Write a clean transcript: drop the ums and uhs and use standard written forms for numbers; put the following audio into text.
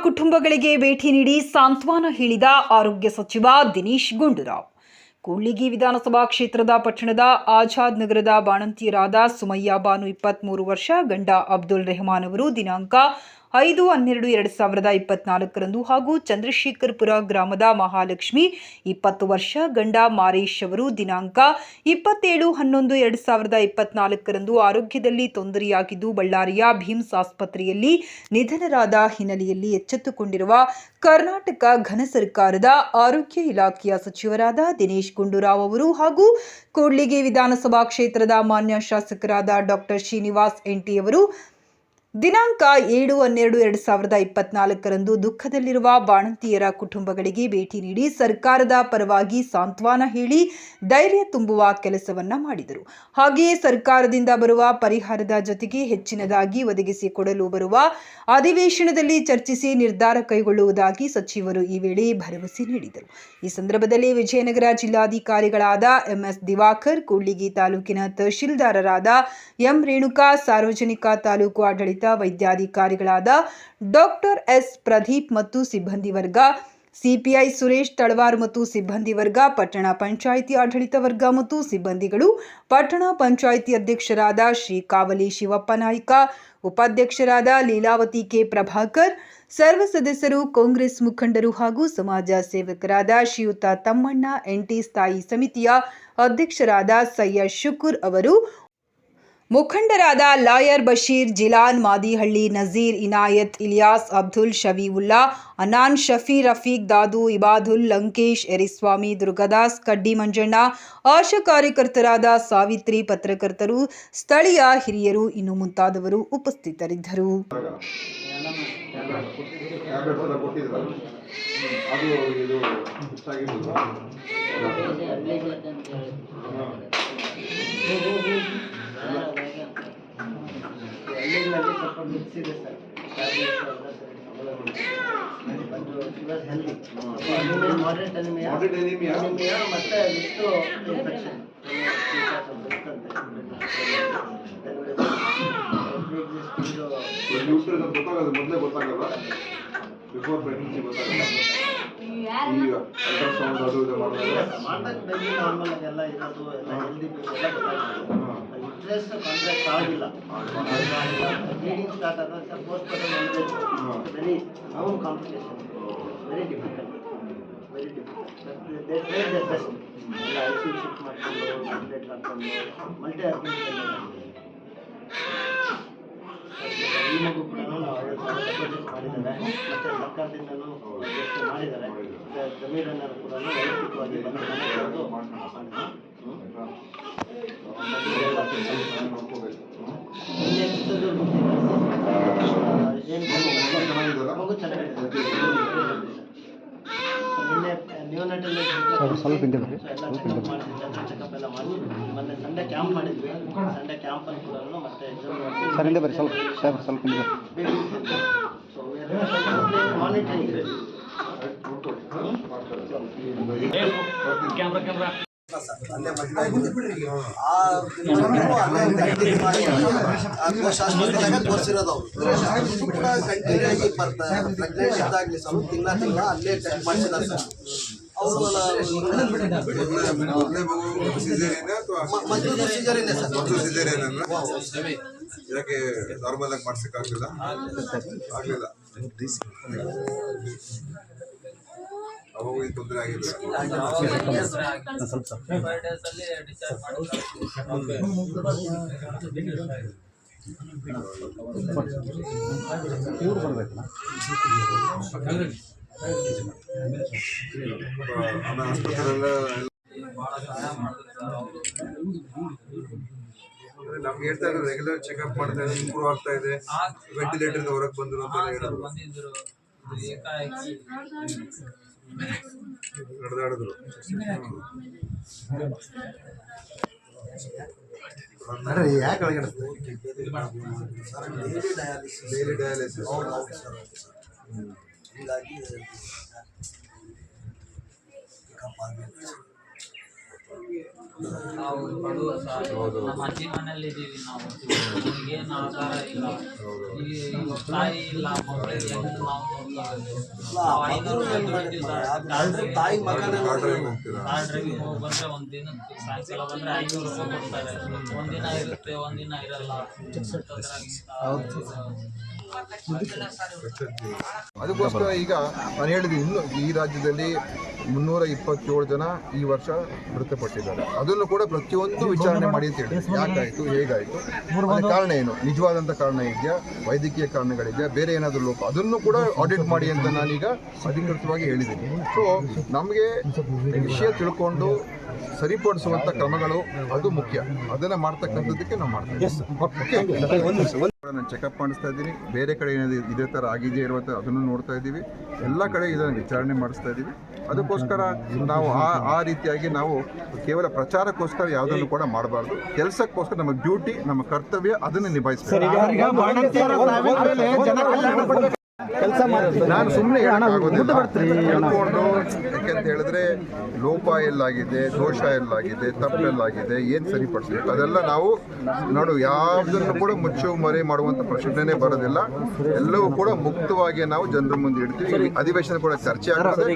ಕುಟುಂಬಗಳಿಗೆ ಭೇಟಿ ನೀಡಿ ಸಾಂತ್ವನ ಹೇಳಿದ ಆರೋಗ್ಯ ಸಚಿವ ದಿನೇಶ್ ಗುಂಡೂರಾವ್. ಕೂಡ್ಲಿಗಿ ವಿಧಾನಸಭಾ ಕ್ಷೇತ್ರದ ಪಟ್ಟಣದ ಆಜಾದ್ ನಗರದ ಬಾಣಂತಿಯರಾದ ಸುಮಯ್ಯ ಬಾನು 23 ವರ್ಷ, ಗಂಡ ಅಬ್ದುಲ್ ರೆಹಮಾನ್ ಅವರು ದಿನಾಂಕ 5/12/2024 ಹಾಗೂ ಚಂದ್ರಶೇಖರಪುರ ಗ್ರಾಮದ ಮಹಾಲಕ್ಷ್ಮಿ 20 ವರ್ಷ, ಗಂಡ ಮಾರೇಶ್ ಅವರು ದಿನಾಂಕ 27/11/2024 ಆರೋಗ್ಯದಲ್ಲಿ ತೊಂದರೆಯಾಗಿದ್ದು ಬಳ್ಳಾರಿಯ ಭೀಮ್ಸ್ ಆಸ್ಪತ್ರೆಯಲ್ಲಿ ನಿಧನರಾದ ಹಿನ್ನೆಲೆಯಲ್ಲಿ ಎಚ್ಚೆತ್ತುಕೊಂಡಿರುವ ಕರ್ನಾಟಕ ಘನ ಸರ್ಕಾರದ ಆರೋಗ್ಯ ಇಲಾಖೆಯ ಸಚಿವರಾದ ದಿನೇಶ್ ಗುಂಡೂರಾವ್ ಅವರು ಹಾಗೂ ಕೂಡ್ಲಿಗಿ ವಿಧಾನಸಭಾ ಕ್ಷೇತ್ರದ ಮಾನ್ಯ ಶಾಸಕರಾದ ಡಾಕ್ಟರ್ ಶ್ರೀನಿವಾಸ್ ಎನ್ಟಿ ಅವರು ದಿನಾಂಕ 7/12/2024 ದುಃಖದಲ್ಲಿರುವ ಬಾಣಂತಿಯರ ಕುಟುಂಬಗಳಿಗೆ ಭೇಟಿ ನೀಡಿ ಸರ್ಕಾರದ ಪರವಾಗಿ ಸಾಂತ್ವನ ಹೇಳಿ ಧೈರ್ಯ ತುಂಬುವ ಕೆಲಸವನ್ನ ಮಾಡಿದರು. ಹಾಗೆಯೇ ಸರ್ಕಾರದಿಂದ ಬರುವ ಪರಿಹಾರದ ಜೊತೆಗೆ ಹೆಚ್ಚಿನದಾಗಿ ಒದಗಿಸಿಕೊಡಲು ಬರುವ ಅಧಿವೇಶನದಲ್ಲಿ ಚರ್ಚಿಸಿ ನಿರ್ಧಾರ ಕೈಗೊಳ್ಳುವುದಾಗಿ ಸಚಿವರು ಈ ವೇಳೆ ಭರವಸೆ ನೀಡಿದರು. ಈ ಸಂದರ್ಭದಲ್ಲಿ ವಿಜಯನಗರ ಜಿಲ್ಲಾಧಿಕಾರಿಗಳಾದ ಎಂಎಸ್ ದಿವಾಕರ್, ಕೂಡ್ಲಿಗಿ ತಾಲೂಕಿನ ತಹಶೀಲ್ದಾರರಾದ ಎಂ ರೇಣುಕಾ, ಸಾರ್ವಜನಿಕ ತಾಲೂಕು ಆಡಳಿತ ವೈದ್ಯಾಧಿಕಾರಿಗಳಾದ ಡಾಕ್ಟರ್ ಎಸ್ ಪ್ರದೀಪ್ ಮತ್ತು ಸಿಬ್ಬಂದಿ ವರ್ಗ, ಸಿಪಿಐ ಸುರೇಶ್ ತಳವಾರ್ ಮತ್ತು ಸಿಬ್ಬಂದಿ ವರ್ಗ, ಪಟ್ಟಣ ಪಂಚಾಯಿತಿ ಆಡಳಿತ ವರ್ಗ ಮತ್ತು ಸಿಬ್ಬಂದಿಗಳು, ಪಟ್ಟಣ ಪಂಚಾಯಿತಿ ಅಧ್ಯಕ್ಷರಾದ ಶ್ರೀ ಕಾವಲಿ ಶಿವಪ್ಪ ನಾಯ್ಕ, ಉಪಾಧ್ಯಕ್ಷರಾದ ಲೀಲಾವತಿ ಕೆ ಪ್ರಭಾಕರ್, ಸರ್ವ ಸದಸ್ಯರು, ಕಾಂಗ್ರೆಸ್ ಮುಖಂಡರು ಹಾಗೂ ಸಮಾಜ ಸೇವಕರಾದ ಶ್ರೀಯುತ ತಮ್ಮಣ್ಣ, ಎನ್ಟಿ ಸ್ಥಾಯಿ ಸಮಿತಿಯ ಅಧ್ಯಕ್ಷರಾದ ಸಯ್ಯದ್ ಶುಕೂರ್ ಅವರು, ಮುಖಂಡರಾದ ಲಾಯರ್ ಬಶೀರ್, ಜಿಲಾನ್, ಮಾದಿಹಳ್ಳಿ, ನಜೀರ್, ಇನಾಯತ್, ಇಲಿಯಾಸ್, ಅಬ್ದುಲ್, ಶಫೀವುಲ್ಲಾ, ಅನಾನ್, ಶಫಿ, ರಫೀಕ್, ದಾದು, ಇಬಾದುಲ್, ಲಂಕೇಶ್, ಎರಿಸ್ವಾಮಿ, ದುರ್ಗದಾಸ್, ಕಡ್ಡಿ ಮಂಜಣ್ಣ, ಆಶಾ ಕಾರ್ಯಕರ್ತರಾದ ಸಾವಿತ್ರಿ, ಪತ್ರಕರ್ತರು, ಸ್ಥಳೀಯ ಹಿರಿಯರು ಇನ್ನು ಮುಂತಾದವರು ಉಪಸ್ಥಿತರಿದ್ದರು. ಸ್ವಲ್ಪ ಮಿಕ್ಸಿದೆ ಸರ್, ಮಾಡ್ರೇಟ್ ಅನಿಮಿಯಾ ಮತ್ತೆ ಇಷ್ಟು ಇನ್ಫೆಕ್ಷನ್ ಮೊದಲೇ ಗೊತ್ತಾಗಲ್ಲ, ಬಿಫೋರ್ ಪ್ರೆಗ್ನೆನ್ಸಿ ಗೊತ್ತಾಗಲ್ಲ. ಈಗ ಅಲ್ಟ್ರಾಸೌಂಡ್ ಅದು ಇದು ಮಾಡ್ದಾಗ ಬೆಲ್ಲಿ ನಾರ್ಮಲ್ ಆಗೆಲ್ಲ ಇರೋದು ಎಲ್ಲ ಹೆಲ್ದಿ ಎಲ್ಲ ಗೊತ್ತಾಗುತ್ತೆ. ಇಂಟ್ರೆಸ್ಟ್ ಕಾಂಟ್ರಾಕ್ಟ್ ಆಗಿಲ್ಲ, ಬ್ಲೀಡಿಂಗ್ ಸ್ಟಾರ್ಟ್ ಆದಾಗ sir post partum very own complication, very difficult, very difficult. They try there best. ಎಲ್ಲ ಐಸಿ ಶಿಫ್ಟ್ ಮಾಡಿಕೊಂಡು ಟ್ಯಾಬ್ಲೆಟ್ ಹಾಕೊಂಡು ಮಲ್ಟಿ ಆರ್ಗನಿಕ್ ಈ ಮಗು ಕೂಡ ನಾವು 50,000 ಮಾಡಿದ್ದಾರೆ. ಮತ್ತು ಸರ್ಕಾರದಿಂದಲೂ ಮಾಡಿದ್ದಾರೆ. ಜಮೀರನ್ನರು ಕೂಡ ವೈಯಕ್ತಿಕವಾಗಿ ಬಂದು ಮಗು ಚೆನ್ನಾಗಿದೆ. ನಿನ್ನೆ ನ್ಯೂನಟಲ್ಲಿ ಚೆಕಪ್ ಎಲ್ಲ ಮಾಡಿ ಮೊನ್ನೆ ಸಂಡೇ ಕ್ಯಾಂಪ್ ಮಾಡಿದ್ವಿ. ಸಂಡೇ ಕ್ಯಾಂಪಲ್ಲಿ ಕೂಡ ಮತ್ತೆ ಮಾನಿಟರಿಂಗ್ ಅಲ್ಲೇ ಮದುವೆ ಆಗಿದೆ. ತೋರಿಸಿರೋದು ಅವರು ಕೂಡ ಕಂಟಿನ್ಯೂ ಆಗಿ ಪ್ರೆಗ್ನೆಂಟ್ ಇದ್ದಾಗಲಿ ಸ್ವಲ್ಪ ತಿಂಗಳ ಅಲ್ಲೇ ಚೆಕ್ ಮಾಡಿಸಿದ್ದಾರೆ ಸರ್. ಅವರು ಮೊದಲು ಸಿಜೇರಿಯನ್ ಸರ್, ಯಾಕೆ ನಾರ್ಮಲ್ ಆಗಿ ಮಾಡ್ಸಕ್ಕಾಗಲಿಲ್ಲ ಅವಾಗ ತೊಂದರೆ ಆಗಿಲ್ಲ. ನಮ್ಗೆ ಹೇಳ್ತಾ ಇದ್ರು ರೆಗ್ಯುಲರ್ ಚೆಕ್ಅಪ್ ಮಾಡ್ತಾ ಇದೆ, ಇಂಪ್ರೂವ್ ಆಗ್ತಾ ಇದೆ, ವೆಂಟಿಲೇಟರ್ ಹೊರಗೆ ಬಂದ್ರು ಅಂತ ಹೇಳಿದ್ರು, ನಡೆದಾಡಿದ್ರು. ಯಾಕೆ ಡೈಲಿ ಡಯಾಲಿಸಿಸ್ ಹೀಗಾಗಿ ನಾವು ಬಡವರು ಸರ್, ನಮ್ಮ ಅಜ್ಜಿ ಮನೇಲಿ ಇದ್ದೀವಿ ನಾವು, ನಮಗೇನು ಆಧಾರ ಇಲ್ಲ, ಈಗ ತಾಯಿ ಇಲ್ಲ, ಮಕ್ಕಳಿಗೆ ಹೆಂಗೆ ನಾವು ನೋಡ್ಕೋಬೇಕು? ನಾವು 500 ರೂಪಾಯಿ ದುಡಿತೀವಿ ಸರ್, ಡ್ರೈವಿಂಗ್ ಹೋಗಿ ಬಂದರೆ ಒಂದು ದಿನಕ್ಕೆ ಸಾಯಂಕಾಲ ಬಂದರೆ 500 ರೂಪಾಯಿ ಕೊಡ್ತಾರೆ, ಒಂದಿನ ಇರುತ್ತೆ ಒಂದಿನ ಇರಲ್ಲ. ಅದಕ್ಕೋಸ್ಕರ ಈಗ ನಾನು ಹೇಳಿದ್ದೀನಿ, ಇನ್ನು ಈ ರಾಜ್ಯದಲ್ಲಿ 327 ಜನ ಈ ವರ್ಷ ಮೃತಪಟ್ಟಿದ್ದಾರೆ. ಅದನ್ನು ಕೂಡ ಪ್ರತಿಯೊಂದು ವಿಚಾರಣೆ ಮಾಡಿ ಅಂತ ಹೇಳಿ, ಯಾಕಾಯಿತು, ಹೇಗಾಯಿತು, ಅದಕ್ಕೆ ಕಾರಣ ಏನು, ನಿಜವಾದಂಥ ಕಾರಣ ಇದೆಯಾ, ವೈದ್ಯಕೀಯ ಕಾರಣಗಳಿದೆಯಾ, ಬೇರೆ ಏನಾದರೂ ಲೋಪ, ಅದನ್ನು ಕೂಡ ಆಡಿಟ್ ಮಾಡಿ ಅಂತ ನಾನೀಗ ಅಧಿಕೃತವಾಗಿ ಹೇಳಿದ್ದೀನಿ. ಸೊ ನಮಗೆ ವಿಷಯ ತಿಳ್ಕೊಂಡು ಸರಿಪಡಿಸುವಂಥ ಕ್ರಮಗಳು ಅದು ಮುಖ್ಯ, ಅದನ್ನು ಮಾಡ್ತಕ್ಕಂಥದ್ದಕ್ಕೆ ನಾವು ಮಾಡ್ತೀವಿ. ನಾನು ಚೆಕಪ್ ಮಾಡಿಸ್ತಾ ಇದ್ದೀನಿ, ಬೇರೆ ಕಡೆ ಏನಾದರೂ ಇದೇ ಥರ ಆಗಿದೆಯಾ ಇರುವಂಥ ಅದನ್ನು ನೋಡ್ತಾ ಇದ್ದೀವಿ, ಎಲ್ಲ ಕಡೆ ಇದನ್ನು ವಿಚಾರಣೆ ಮಾಡಿಸ್ತಾ ಇದ್ದೀವಿ. ಅದಕ್ಕೋಸ್ಕರ ನಾವು ಆ ರೀತಿಯಾಗಿ ನಾವು ಕೇವಲ ಪ್ರಚಾರಕ್ಕೋಸ್ಕರ ಯಾವುದನ್ನು ಕೂಡ ಮಾಡಬಾರ್ದು, ಕೆಲಸಕ್ಕೋಸ್ಕರ ನಮ್ಮ ಡ್ಯೂಟಿ, ನಮ್ಮ ಕರ್ತವ್ಯ, ಅದನ್ನು ನಿಭಾಯಿಸ್ಬೇಕು. ನಾನು ಸುಮ್ಮನೆ ಹೇಳೋಕ್ಕಾಗೋದಿಲ್ಲ, ತಿಳ್ಕೊಂಡು, ಯಾಕೆಂತ ಹೇಳಿದ್ರೆ ಲೋಪ ಎಲ್ಲಾಗಿದೆ, ದೋಷ ಎಲ್ಲಾಗಿದೆ, ತಪ್ಪೆಲ್ಲಾಗಿದೆ, ಏನು ಸರಿಪಡಿಸ್ಬೇಕು ಅದೆಲ್ಲ ನಾವು ಯಾವುದನ್ನು ಕೂಡ ಮುಚ್ಚು ಮರೆ ಮಾಡುವಂಥ ಪ್ರಶ್ನೆನೇ ಬರೋದಿಲ್ಲ. ಎಲ್ಲವೂ ಕೂಡ ಮುಕ್ತವಾಗಿ ನಾವು ಜನರ ಮುಂದೆ ಇಡ್ತೀವಿ. ಅಧಿವೇಶನ ಕೂಡ ಚರ್ಚೆ ಆಗ್ತದೆ.